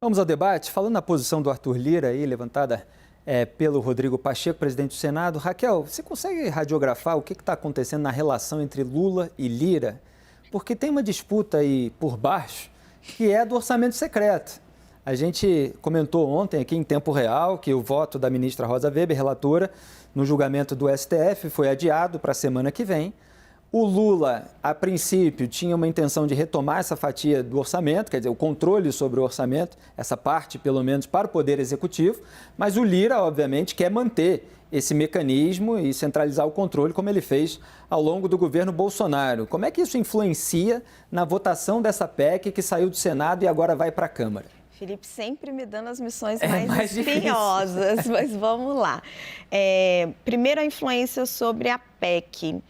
Vamos ao debate, falando na posição do Arthur Lira, aí, levantada pelo Rodrigo Pacheco, presidente do Senado. Raquel, você consegue radiografar o que está acontecendo na relação entre Lula e Lira? Porque tem uma disputa aí por baixo que é do orçamento secreto. A gente comentou ontem aqui em tempo real que o voto da ministra Rosa Weber, relatora, no julgamento do STF, foi adiado para a semana que vem. O Lula, a princípio, tinha uma intenção de retomar essa fatia do orçamento, quer dizer, o controle sobre o orçamento, essa parte, pelo menos, para o Poder Executivo, mas o Lira, obviamente, quer manter esse mecanismo e centralizar o controle, como ele fez ao longo do governo Bolsonaro. Como é que isso influencia na votação dessa PEC que saiu do Senado e agora vai para a Câmara? Felipe sempre me dando as missões mais espinhosas, mas vamos lá. Primeiro, a influência sobre a PEC.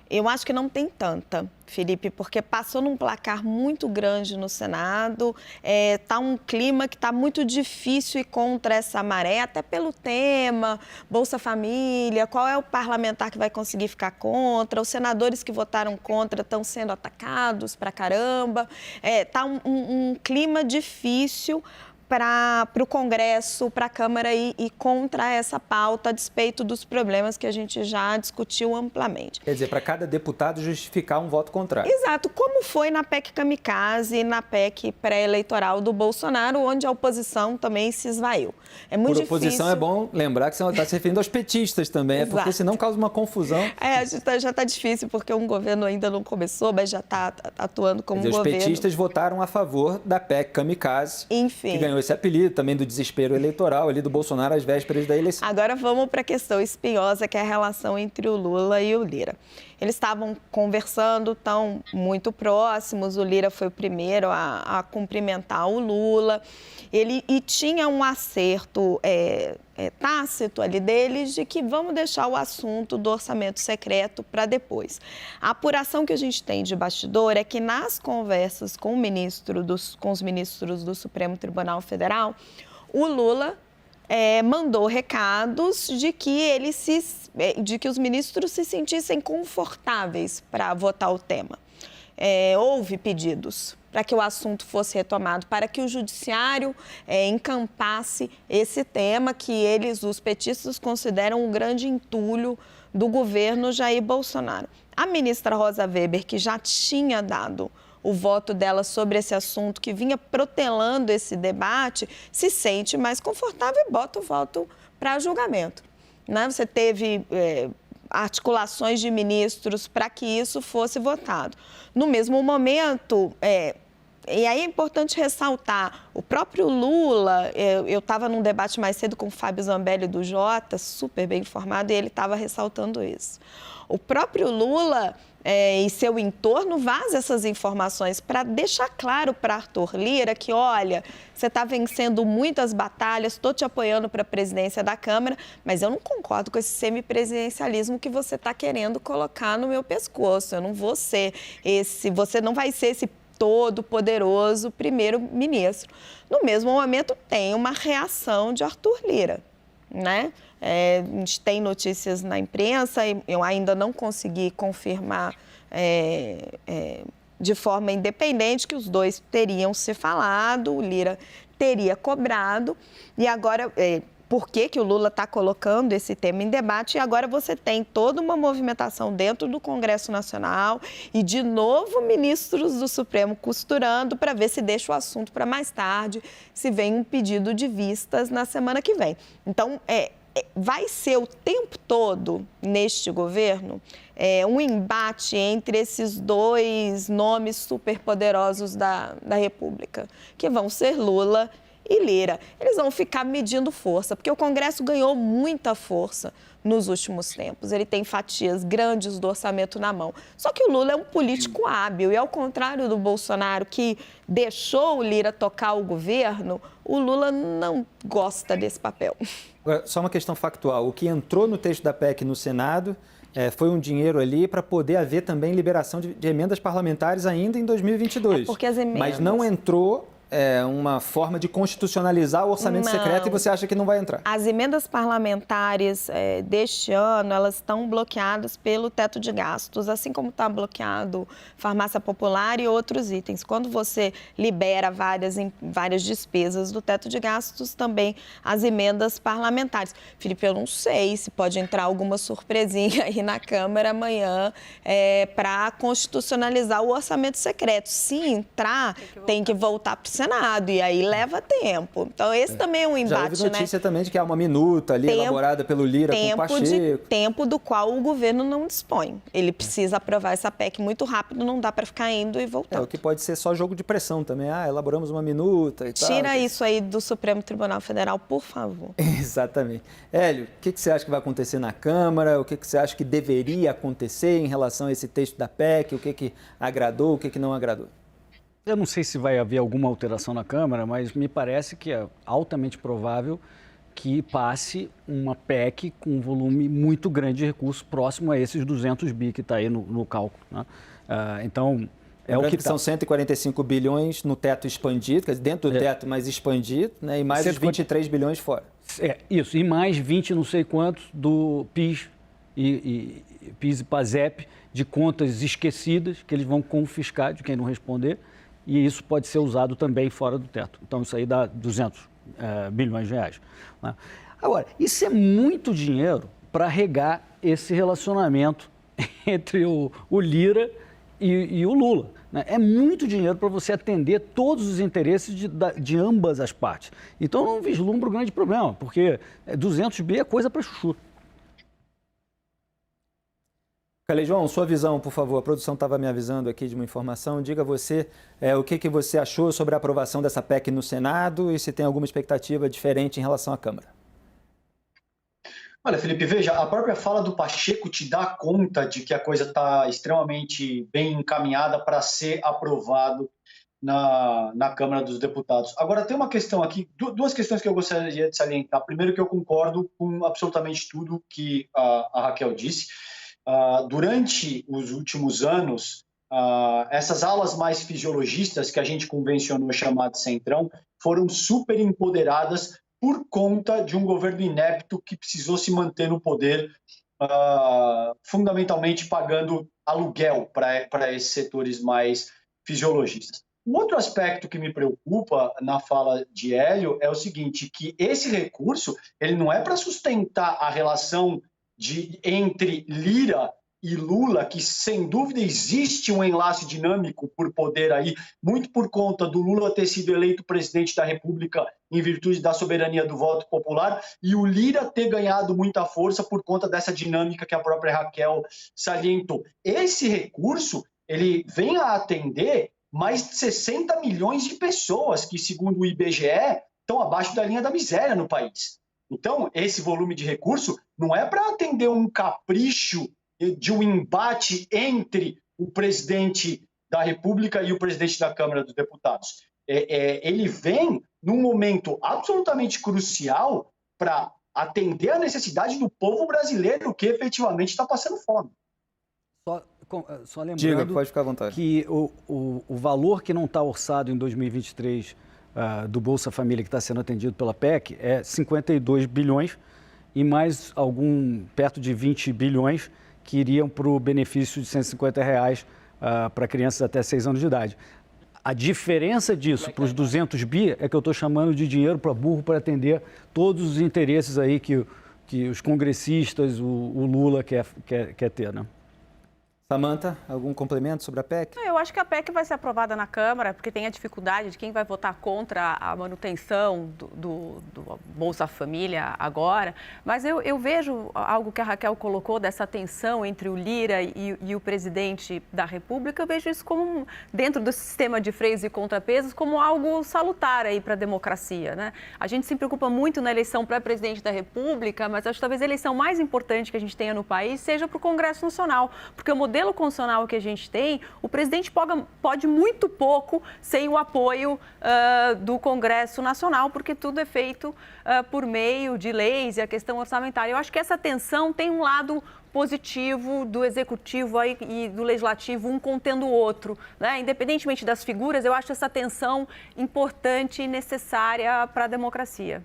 Eu acho que não tem tanta, Felipe, porque passou num placar muito grande no Senado, está um clima que está muito difícil e contra essa maré, até pelo tema, Bolsa Família, qual é o parlamentar que vai conseguir ficar contra, os senadores que votaram contra estão sendo atacados pra caramba, está um clima difícil para o Congresso, para a Câmara ir contra essa pauta, a despeito dos problemas que a gente já discutiu amplamente. Quer dizer, para cada deputado justificar um voto contrário. Exato, como foi na PEC Kamikaze e na PEC pré-eleitoral do Bolsonaro, onde a oposição também se esvaiu. É muito difícil. Por oposição é bom lembrar que você está se referindo aos petistas também, Exato. Porque senão causa uma confusão. Já está difícil, porque um governo ainda não começou, mas já está atuando como governo. Os petistas votaram a favor da PEC Kamikaze, enfim, que ganhou esse apelido também do desespero eleitoral ali do Bolsonaro às vésperas da eleição. Agora vamos para a questão espinhosa, que é a relação entre o Lula e o Lira. Eles estavam conversando, estão muito próximos, o Lira foi o primeiro a cumprimentar o Lula, e tinha um acerto tácito ali deles de que vamos deixar o assunto do orçamento secreto para depois. A apuração que a gente tem de bastidor é que nas conversas com os ministros do Supremo Tribunal Federal, o Lula mandou recados de que os ministros se sentissem confortáveis para votar o tema. Houve pedidos para que o assunto fosse retomado, para que o judiciário encampasse esse tema que os petistas, consideram um grande entulho do governo Jair Bolsonaro. A ministra Rosa Weber, que já tinha dado o voto dela sobre esse assunto, que vinha protelando esse debate, se sente mais confortável e bota o voto para julgamento. Né? Você teve articulações de ministros para que isso fosse votado. No mesmo momento, e aí é importante ressaltar, o próprio Lula, eu estava num debate mais cedo com o Fábio Zambelli do Jota, super bem informado, e ele estava ressaltando isso. O próprio Lula e seu entorno vaza essas informações para deixar claro para Arthur Lira que, olha, você está vencendo muitas batalhas, estou te apoiando para a presidência da Câmara, mas eu não concordo com esse semipresidencialismo que você está querendo colocar no meu pescoço. Eu não vou ser você não vai ser esse todo-poderoso primeiro-ministro. No mesmo momento, tem uma reação de Arthur Lira, né? A gente tem notícias na imprensa, eu ainda não consegui confirmar de forma independente que os dois teriam se falado, o Lira teria cobrado, e agora, por que o Lula está colocando esse tema em debate? E agora você tem toda uma movimentação dentro do Congresso Nacional e, de novo, ministros do Supremo costurando para ver se deixa o assunto para mais tarde, se vem um pedido de vistas na semana que vem. Então, vai ser o tempo todo, neste governo, um embate entre esses dois nomes superpoderosos da República, que vão ser Lula e Lira. Eles vão ficar medindo força, porque o Congresso ganhou muita força nos últimos tempos. Ele tem fatias grandes do orçamento na mão. Só que o Lula é um político hábil e, ao contrário do Bolsonaro, que deixou o Lira tocar o governo, o Lula não gosta desse papel. Agora, só uma questão factual. O que entrou no texto da PEC no Senado foi um dinheiro ali para poder haver também liberação de emendas parlamentares ainda em 2022. Porque as emendas... Mas não entrou uma forma de constitucionalizar o orçamento secreto e você acha que não vai entrar? As emendas parlamentares deste ano, elas estão bloqueadas pelo teto de gastos, assim como está bloqueado farmácia popular e outros itens. Quando você libera várias despesas do teto de gastos, também as emendas parlamentares. Felipe, eu não sei se pode entrar alguma surpresinha aí na Câmara amanhã para constitucionalizar o orçamento secreto. Se entrar, tem que voltar para o Senado, e aí leva tempo. Então, esse também é um embate, já houve notícia também de que há uma minuta ali elaborada pelo Lira com o Pacheco. Tempo do qual o governo não dispõe. Ele precisa aprovar essa PEC muito rápido, não dá para ficar indo e voltando. O que pode ser só jogo de pressão também. Elaboramos uma minuta e tal. Tira isso aí do Supremo Tribunal Federal, por favor. Exatamente. Hélio, o que você acha que vai acontecer na Câmara? O que você acha que deveria acontecer em relação a esse texto da PEC? O que agradou, o que não agradou? Eu não sei se vai haver alguma alteração na Câmara, mas me parece que é altamente provável que passe uma PEC com um volume muito grande de recursos, próximo a esses 200 bi que está aí no cálculo, né? Então, é o que são 145 bilhões no teto expandido, quer dizer, dentro do teto, mas expandido, né? E mais os 23 bilhões fora. Isso, e mais 20 não sei quantos do PIS PIS e PASEP, de contas esquecidas, que eles vão confiscar de quem não responder, e isso pode ser usado também fora do teto. Então, isso aí dá 200 bilhões de reais, né? Agora, isso é muito dinheiro para regar esse relacionamento entre o Lira e o Lula, né? É muito dinheiro para você atender todos os interesses de ambas as partes. Então, eu não vislumbro grande problema, porque 200 bi é coisa para chuchu. Calejão, sua visão, por favor. A produção estava me avisando aqui de uma informação. Diga você o que você achou sobre a aprovação dessa PEC no Senado e se tem alguma expectativa diferente em relação à Câmara. Olha, Felipe, veja, a própria fala do Pacheco te dá conta de que a coisa está extremamente bem encaminhada para ser aprovado na Câmara dos Deputados. Agora, tem uma questão aqui, duas questões que eu gostaria de salientar. Primeiro, que eu concordo com absolutamente tudo que a Raquel disse. Durante os últimos anos, essas alas mais fisiologistas, que a gente convencionou chamar de centrão, foram super empoderadas por conta de um governo inepto que precisou se manter no poder, fundamentalmente pagando aluguel para esses setores mais fisiologistas. Um outro aspecto que me preocupa na fala de Hélio é o seguinte, que esse recurso ele não é para sustentar a relação entre Lira e Lula, que sem dúvida existe um enlace dinâmico por poder aí, muito por conta do Lula ter sido eleito presidente da República em virtude da soberania do voto popular e o Lira ter ganhado muita força por conta dessa dinâmica que a própria Raquel salientou. Esse recurso, ele vem a atender mais de 60 milhões de pessoas que, segundo o IBGE, estão abaixo da linha da miséria no país. Então, esse volume de recurso não é para atender um capricho de um embate entre o presidente da República e o presidente da Câmara dos Deputados. Ele vem num momento absolutamente crucial para atender a necessidade do povo brasileiro que efetivamente está passando fome. Só lembrando Diga, pode ficar à vontade. Que o valor que não está orçado em 2023 do Bolsa Família que está sendo atendido pela PEC é 52 bilhões e mais perto de 20 bilhões que iriam para o benefício de R$150 para crianças até 6 anos de idade. A diferença disso para os 200 bi é que eu estou chamando de dinheiro para burro para atender todos os interesses aí que os congressistas, o Lula quer ter, né? Samanta, algum complemento sobre a PEC? Eu acho que a PEC vai ser aprovada na Câmara, porque tem a dificuldade de quem vai votar contra a manutenção do Bolsa Família agora. Mas eu vejo algo que a Raquel colocou, dessa tensão entre o Lira e o presidente da República. Eu vejo isso como, dentro do sistema de freios e contrapesos, como algo salutar aí para a democracia, né? A gente se preocupa muito na eleição para presidente da República, mas acho que talvez a eleição mais importante que a gente tenha no país seja para o Congresso Nacional, porque o modelo modelo constitucional que a gente tem, o presidente pode muito pouco sem o apoio do Congresso Nacional, porque tudo é feito por meio de leis e a questão orçamentária. Eu acho que essa tensão tem um lado positivo do Executivo e do Legislativo, um contendo o outro, né? Independentemente das figuras, eu acho essa tensão importante e necessária para a democracia.